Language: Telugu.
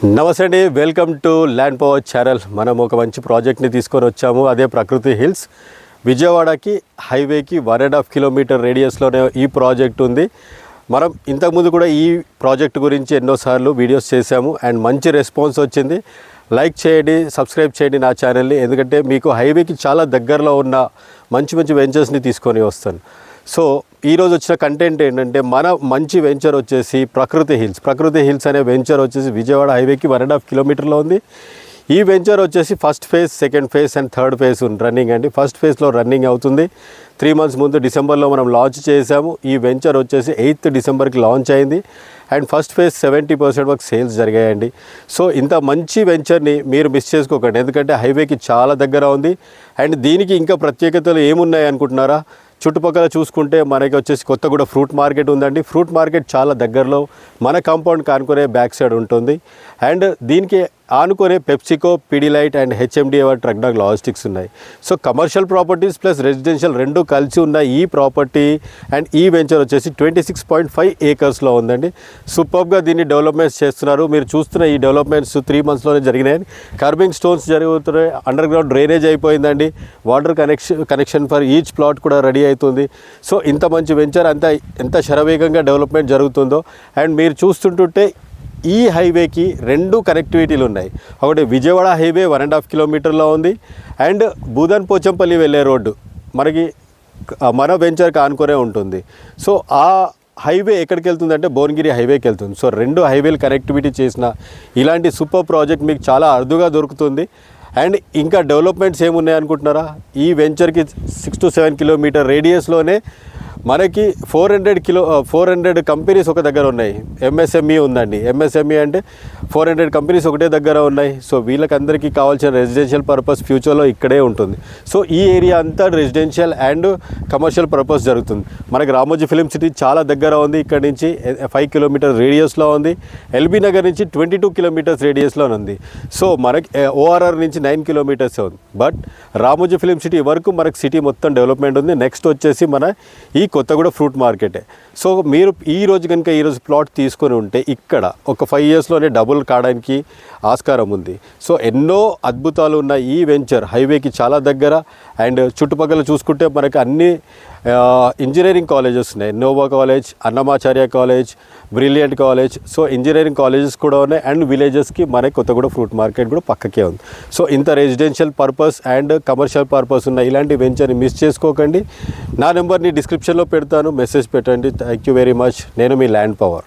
నమస్తే అండి, welcome to land power channel. మనం ఒక మంచి ప్రాజెక్ట్ని తీసుకొని వచ్చాము. అదే ప్రకృతి హిల్స్. విజయవాడకి హైవేకి 1.5 కిలోమీటర్ రేడియస్లోనే ఈ ప్రాజెక్ట్ ఉంది. మనం ఇంతకుముందు కూడా ఈ ప్రాజెక్ట్ గురించి ఎన్నోసార్లు వీడియోస్ చేశాము అండ్ మంచి రెస్పాన్స్ వచ్చింది. లైక్ చేయండి, సబ్స్క్రైబ్ చేయండి నా ఛానల్ని, ఎందుకంటే మీకు హైవేకి చాలా దగ్గరలో ఉన్న మంచి మంచి వెంచర్స్ని తీసుకొని వస్తాను. సో ఈరోజు వచ్చిన కంటెంట్ ఏంటంటే, మన మంచి వెంచర్ వచ్చేసి ప్రకృతి హిల్స్ అనే వెంచర్ వచ్చేసి విజయవాడ హైవేకి 1.5 కిలోమీటర్లో ఉంది. ఈ వెంచర్ వచ్చేసి first phase, second phase and third phase running అండి. ఫస్ట్ ఫేజ్లో రన్నింగ్ అవుతుంది. 3 months ముందు డిసెంబర్లో మనం లాంచ్ చేసాము. ఈ వెంచర్ వచ్చేసి 8th డిసెంబర్కి లాంచ్ అయింది అండ్ ఫస్ట్ ఫేజ్ 70% వరకు సేల్స్ జరిగాయండి. సో ఇంత మంచి వెంచర్ని మీరు మిస్ చేసుకోకండి, ఎందుకంటే హైవేకి చాలా దగ్గర ఉంది. అండ్ దీనికి ఇంకా ప్రత్యేకతలు ఏమున్నాయి అనుకుంటున్నారా? చుట్టుపక్కల చూసుకుంటే మనకి వచ్చేసి కొత్తగూడ ఫ్రూట్ మార్కెట్ ఉందండి. ఫ్రూట్ మార్కెట్ చాలా దగ్గరలో మన కాంపౌండ్కి ఆనుకునే బ్యాక్ సైడ్ ఉంటుంది. అండ్ దీనికి ఆనుకునే PepsiCo, Pidilite and HMD truck dog logistics ఉన్నాయి. So commercial properties plus residential రెండు కలిసి ఉన్న ఈ ప్రాపర్టీ అండ్ ఈ వెంచర్ వచ్చేసి 26.5 acresలో ఉందండి. సూపర్గా దీన్ని డెవలప్మెంట్స్ చేస్తున్నారు. మీరు చూస్తున్న ఈ డెవలప్మెంట్స్ 3 monthsలోనే జరిగినాయి. కర్బింగ్ స్టోన్స్ జరుగుతున్నాయి. అండర్ గ్రౌండ్ డ్రైనేజ్ అయిపోయిందండి. Water connection for each plot కూడా రెడీ అవుతుంది. సో ఇంత మంచి వెంచర్ ఎంత శరవేగంగా డెవలప్మెంట్ జరుగుతుందో. అండ్ మీరు చూస్తుంటుంటే ఈ హైవేకి 2 కనెక్టివిటీలు ఉన్నాయి. ఒకటి విజయవాడ హైవే 1.5 కిలోమీటర్లో ఉంది అండ్ భూదన్ పోచంపల్లి వెళ్ళే రోడ్డు మనకి మన వెంచర్కి ఆనుకునే ఉంటుంది. సో ఆ హైవే ఎక్కడికి వెళ్తుందంటే భువనగిరి హైవేకి వెళ్తుంది. సో 2 హైవేలు కనెక్టివిటీ చేసిన ఇలాంటి సూపర్ ప్రాజెక్ట్ మీకు చాలా అరుదుగా దొరుకుతుంది. అండ్ ఇంకా డెవలప్మెంట్స్ ఏమున్నాయి అనుకుంటున్నారా? ఈ వెంచర్కి 6 to 7 కిలోమీటర్ రేడియస్లోనే మనకి 400 కంపెనీస్ ఒక దగ్గర ఉన్నాయి. ఎంఎస్ఎంఈ ఉందండి. ఎంఎస్ఎంఈ అంటే 400 కంపెనీస్ ఒకటే దగ్గర ఉన్నాయి. సో వీళ్ళకందరికీ కావాల్సిన రెసిడెన్షియల్ పర్పస్ ఫ్యూచర్లో ఇక్కడే ఉంటుంది. సో ఈ ఏరియా అంతా రెసిడెన్షియల్ అండ్ కమర్షియల్ పర్పస్ జరుగుతుంది. మనకి రామోజీ ఫిలిం సిటీ చాలా దగ్గర ఉంది. ఇక్కడ నుంచి 5 kilometers రేడియస్లో ఉంది. ఎల్బీ నగర్ నుంచి 22 kilometers రేడియస్లో ఉంది. సో మనకి ఓఆర్ఆర్ నుంచి 9 kilometers ఉంది. బట్ రామోజీ ఫిలిం సిటీ వరకు మనకి సిటీ మొత్తం డెవలప్మెంట్ ఉంది. నెక్స్ట్ వచ్చేసి మన ఈ కొత్తగూడ ఫ్రూట్ మార్కెటే. సో మీరు ఈరోజు ప్లాట్ తీసుకొని ఉంటే ఇక్కడ ఒక 5 yearsలోనే డబుల్ కావడానికి ఆస్కారం ఉంది. సో ఎన్నో అద్భుతాలు ఉన్న ఈ వెంచర్ హైవేకి చాలా దగ్గర. అండ్ చుట్టుపక్కల చూసుకుంటే మనకి అన్ని ఇంజనీరింగ్ కాలేజెస్ ఉన్నాయి. Noah college, Annamacharya college, brilliant college. So engineering colleges కూడా ఉన్నాయి. అండ్ విలేజెస్కి మనకి కొత్తగూడ ఫ్రూట్ మార్కెట్ కూడా పక్కకే ఉంది. సో ఇంత residential purpose and commercial purpose ఉన్న ఇలాంటి వెంచర్ని మిస్ చేసుకోకండి. నా నెంబర్ని డిస్క్రిప్షన్లో పెడతాను, మెసేజ్ పెట్టండి. Thank you very much. నేను మీ ల్యాండ్ పవర్.